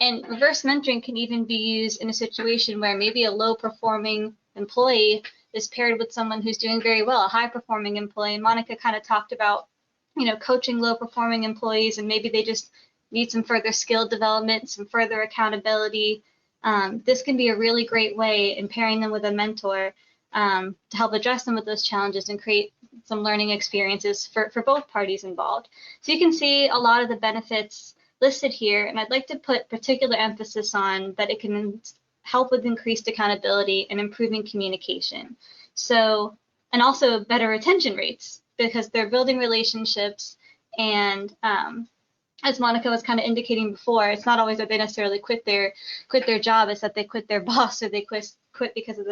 And reverse mentoring can even be used in a situation where maybe a low performing employee is paired with someone who's doing very well, a high performing employee. Monica kind of talked about, coaching low performing employees, and maybe they just need some further skill development, some further accountability, this can be a really great way in pairing them with a mentor to help address some of those challenges and create some learning experiences for both parties involved. So you can see a lot of the benefits listed here, and I'd like to put particular emphasis on that it can help with increased accountability and improving communication. So, and also better retention rates, because they're building relationships, and as Monica was kind of indicating before, it's not always that they necessarily quit their job, it's that they quit their boss, or they quit because of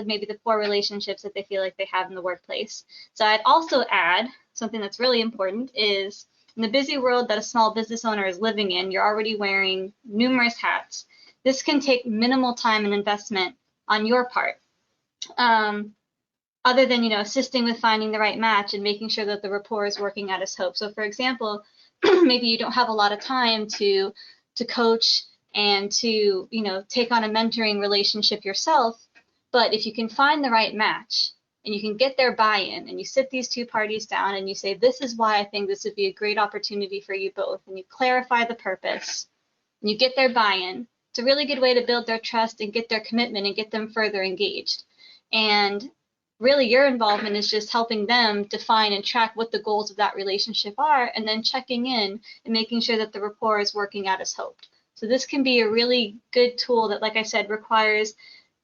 maybe the poor relationships that they feel like they have in the workplace. So I'd also add something that's really important is in the busy world that a small business owner is living in, you're already wearing numerous hats. This can take minimal time and investment on your part. Other than, assisting with finding the right match and making sure that the rapport is working at its hope. So for example, maybe you don't have a lot of time to coach and to, take on a mentoring relationship yourself, but if you can find the right match and you can get their buy-in and you sit these two parties down and you say, this is why I think this would be a great opportunity for you both, and you clarify the purpose and you get their buy-in, it's a really good way to build their trust and get their commitment and get them further engaged. And really your involvement is just helping them define and track what the goals of that relationship are, and then checking in and making sure that the rapport is working out as hoped. So this can be a really good tool that, like I said, requires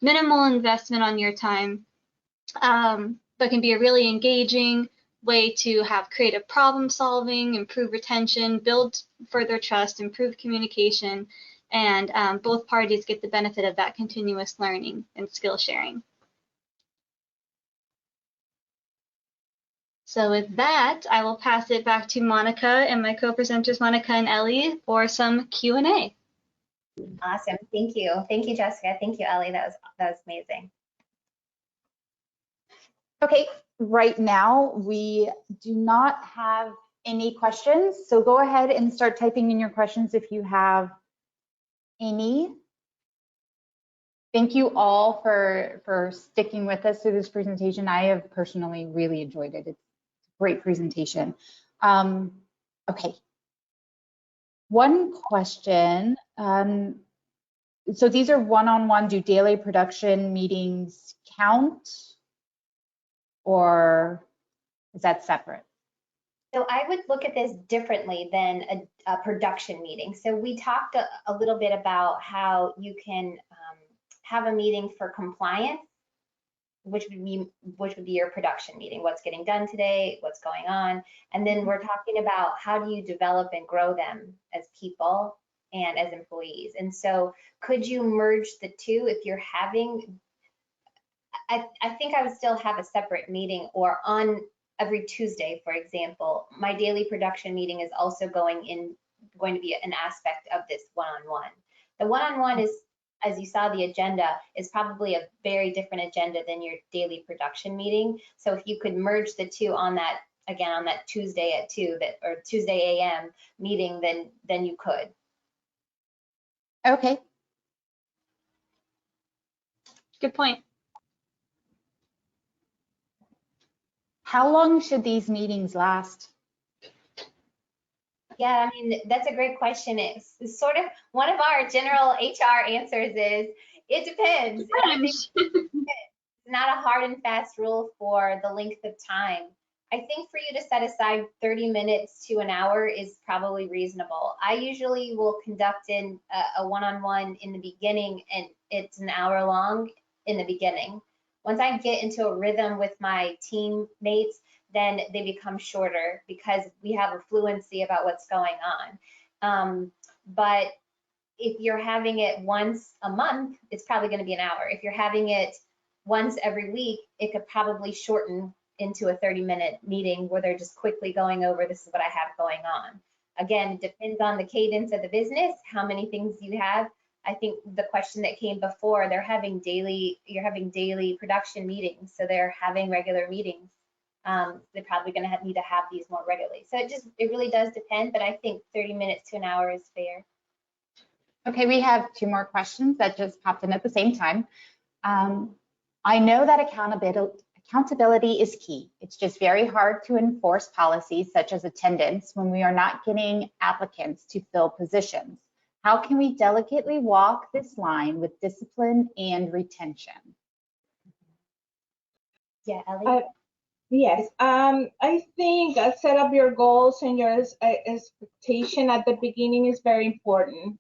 minimal investment on your time, but can be a really engaging way to have creative problem solving, improve retention, build further trust, improve communication, and both parties get the benefit of that continuous learning and skill sharing. So with that, I will pass it back to Monica and my co-presenters, Monica and Ellie, for some Q&A. Awesome. Thank you. Thank you, Jessica. Thank you, Ellie. That was amazing. Okay, right now we do not have any questions, so go ahead and start typing in your questions if you have any. Thank you all for sticking with us through this presentation. I have personally really enjoyed it. It's a great presentation. Okay. One question. So these are one-on-one. Do daily production meetings count, or is that separate? So I would look at this differently than a production meeting. So we talked a little bit about how you can have a meeting for compliance, which would be your production meeting. What's getting done today? What's going on? And then we're talking about how do you develop and grow them as people and as employees. And so could you merge the two if you're having, I think I would still have a separate meeting, or on every Tuesday, for example, my daily production meeting is also going to be an aspect of this one-on-one. The one-on-one is, as you saw the agenda, is probably a very different agenda than your daily production meeting. So if you could merge the two on that, again, on that Tuesday at 2, or Tuesday AM meeting, then you could. Okay. Good point. How long should these meetings last? Yeah, I mean, that's a great question. It's sort of one of our general HR answers is, it depends. It's not a hard and fast rule for the length of time. I think for you to set aside 30 minutes to an hour is probably reasonable. I usually will conduct in a one-on-one in the beginning, and it's an hour long in the beginning. Once I get into a rhythm with my teammates, then they become shorter because we have a fluency about what's going on. But if you're having it once a month, it's probably going to be an hour. If you're having it once every week, it could probably shorten into a 30-minute meeting where they're just quickly going over, this is what I have going on. Again, it depends on the cadence of the business, how many things you have. I think the question that came before, you're having daily production meetings, so they're having regular meetings. They're probably going to need to have these more regularly. So it really does depend, but I think 30 minutes to an hour is fair. Okay, we have 2 more questions that just popped in at the same time. I know that Accountability is key. It's just very hard to enforce policies such as attendance when we are not getting applicants to fill positions. How can we delicately walk this line with discipline and retention? Yeah, Ellie? Yes, I think set up your goals and your expectation at the beginning is very important.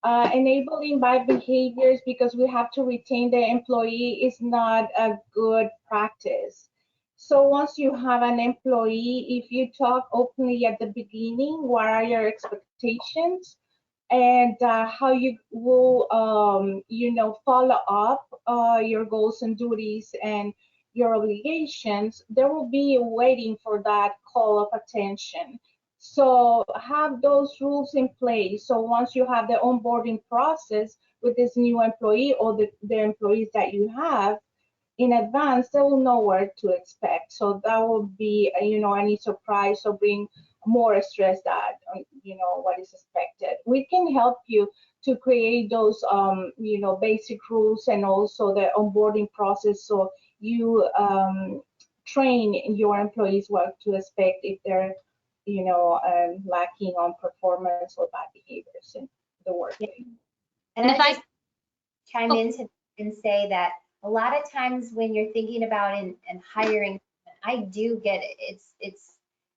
Enabling bad behaviors because we have to retain the employee is not a good practice. So once you have an employee, if you talk openly at the beginning, what are your expectations and how you will, follow up your goals and duties and your obligations, there will be a waiting for that call of attention. So have those rules in place. So once you have the onboarding process with this new employee or the employees that you have in advance, they will know what to expect. So that will be, any surprise or bring more stress that, what is expected. We can help you to create those, basic rules and also the onboarding process. So you train your employees what to expect if they're lacking on performance or bad behaviors in the workplace. And if I I- just chime in and say that a lot of times when you're thinking about and hiring, I do get it.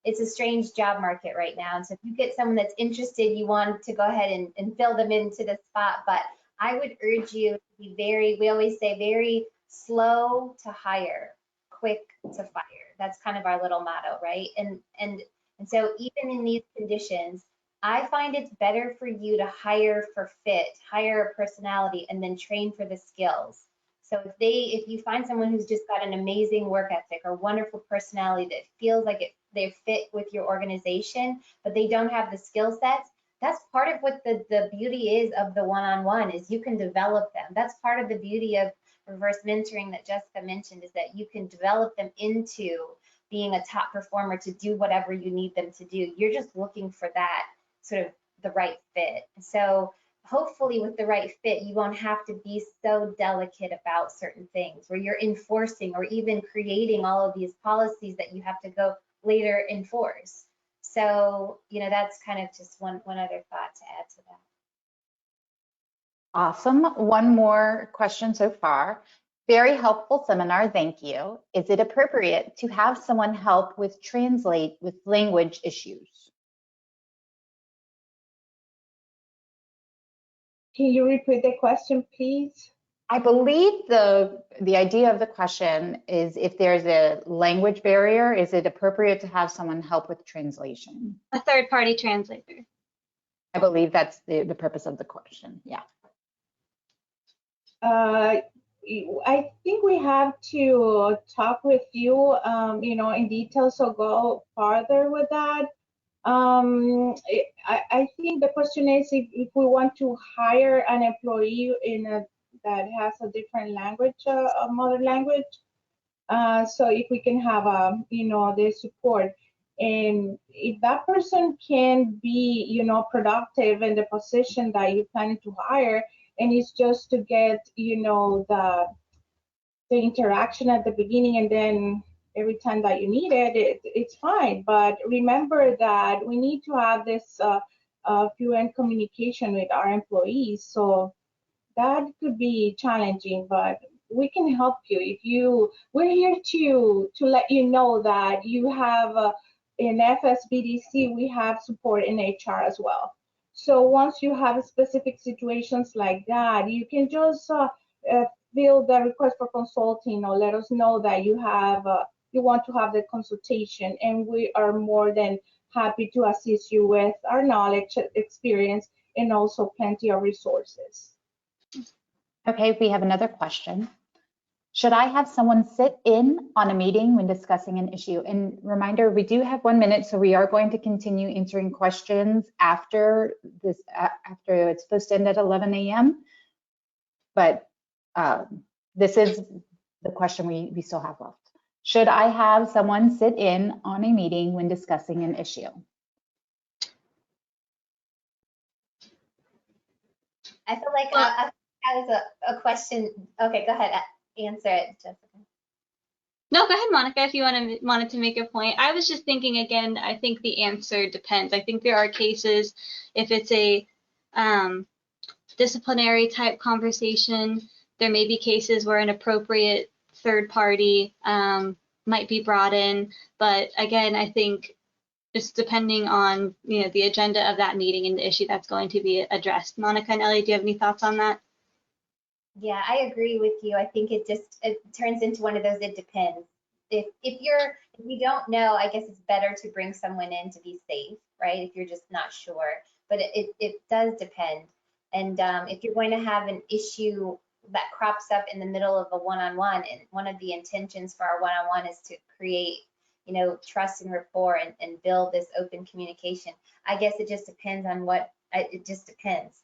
It's a strange job market right now. And so if you get someone that's interested, you want to go ahead and fill them into the spot. But I would urge you to be we always say very slow to hire, quick to fire. That's kind of our little motto, right? And so even in these conditions, I find it's better for you to hire for fit, hire a personality, and then train for the skills. So if you find someone who's just got an amazing work ethic or wonderful personality that feels like they fit with your organization, but they don't have the skill sets, that's part of what the beauty is of the one-on-one is you can develop them. That's part of the beauty of reverse mentoring that Jessica mentioned, is that you can develop them into being a top performer to do whatever you need them to do. You're just looking for that sort of the right fit. So hopefully with the right fit, you won't have to be so delicate about certain things where you're enforcing or even creating all of these policies that you have to go later enforce. So, that's kind of just one other thought to add to that. Awesome. One more question so far. Very helpful seminar, thank you. Is it appropriate to have someone help translate with language issues? Can you repeat the question, please? I believe the idea of the question is if there's a language barrier, is it appropriate to have someone help with translation? A third-party translator. I believe that's the purpose of the question, yeah. I think we have to talk with you, in detail, so go farther with that. I think the question is if we want to hire an employee that has a different language, a mother language. So if we can have the support, and if that person can be, productive in the position that you plan to hire, and it's just to get, the interaction at the beginning, and then every time that you need it, it's fine. But remember that we need to have this fluent communication with our employees. So that could be challenging, but we can help you. We're here to let you know that you have in FSBDC, we have support in HR as well. So once you have specific situations like that, you can just fill the request for consulting or let us know that you want to have the consultation, and we are more than happy to assist you with our knowledge, experience, and also plenty of resources. Okay, we have another question. Should I have someone sit in on a meeting when discussing an issue? And reminder, we do have 1 minute, so we are going to continue answering questions after this, after it's supposed to end at 11 a.m. But this is the question we still have left. Should I have someone sit in on a meeting when discussing an issue? I feel like that was a question. Okay, go ahead. Answer it, Jessica. No, go ahead, Monica, if you wanted to make a point. I was just thinking again, I think the answer depends. I think there are cases, if it's a disciplinary type conversation, there may be cases where an appropriate third party might be brought in. But again, I think just depending on the agenda of that meeting and the issue that's going to be addressed. Monica and Ellie, do you have any thoughts on that? Yeah, I agree with you. I think it turns into one of those, it depends. If you don't know, I guess it's better to bring someone in to be safe, right? If you're just not sure, but it does depend. And if you're going to have an issue that crops up in the middle of a one-on-one, and one of the intentions for our one-on-one is to create, trust and rapport and build this open communication. I guess it just depends on it just depends.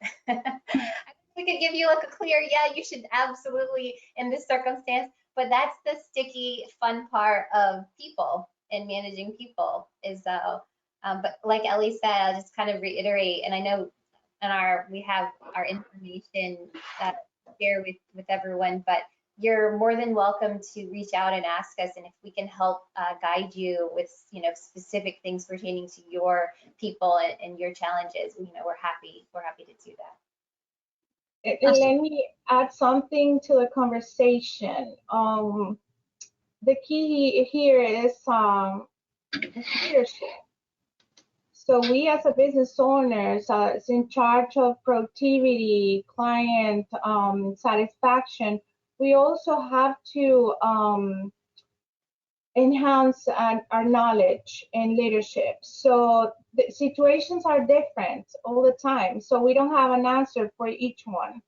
We could give you like a clear, yeah, you should absolutely in this circumstance, but that's the sticky, fun part of people and managing people is, but like Ellie said, I'll just kind of reiterate, and I know we have our information here with everyone, but you're more than welcome to reach out and ask us, and if we can help guide you with specific things pertaining to your people and your challenges, we're happy to do that. Let me add something to the conversation. The key here is leadership. So we as a business owners is in charge of productivity, client satisfaction. We also have to enhance our knowledge and leadership. So the situations are different all the time. So we don't have an answer for each one,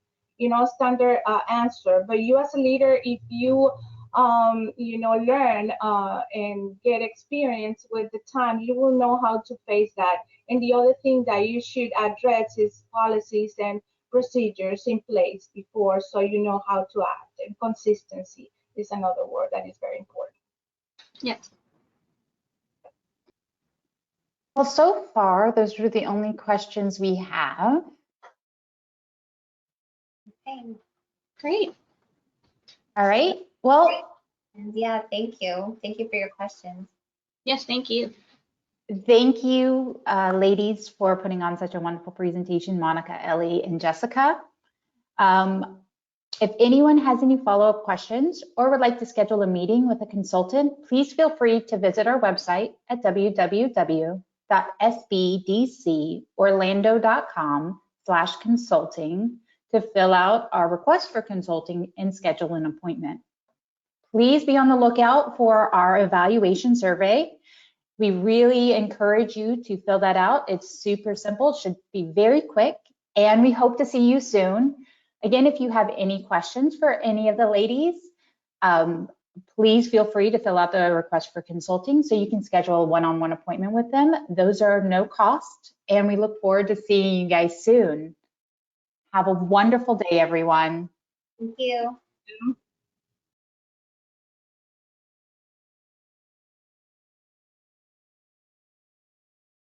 standard answer. But you as a leader, if you learn and get experience with the time, you will know how to face that. And the other thing that you should address is policies and procedures in place before, so you know how to act. And consistency is another word that is very important. Yes. Well, so far, those are the only questions we have. Okay. Great. All right. Well, Yeah, thank you. Thank you for your questions. Yes, thank you. thank you, ladies, for putting on such a wonderful presentation, Monica, Ellie, and Jessica. If anyone has any follow-up questions or would like to schedule a meeting with a consultant, please feel free to visit our website at www.sbdcorlando.com/consulting to fill out our request for consulting and schedule an appointment. Please be on the lookout for our evaluation survey. We really encourage you to fill that out. It's super simple, should be very quick, and we hope to see you soon. Again, if you have any questions for any of the ladies, please feel free to fill out the request for consulting so you can schedule a one-on-one appointment with them. Those are no cost, and we look forward to seeing you guys soon. Have a wonderful day, everyone. Thank you.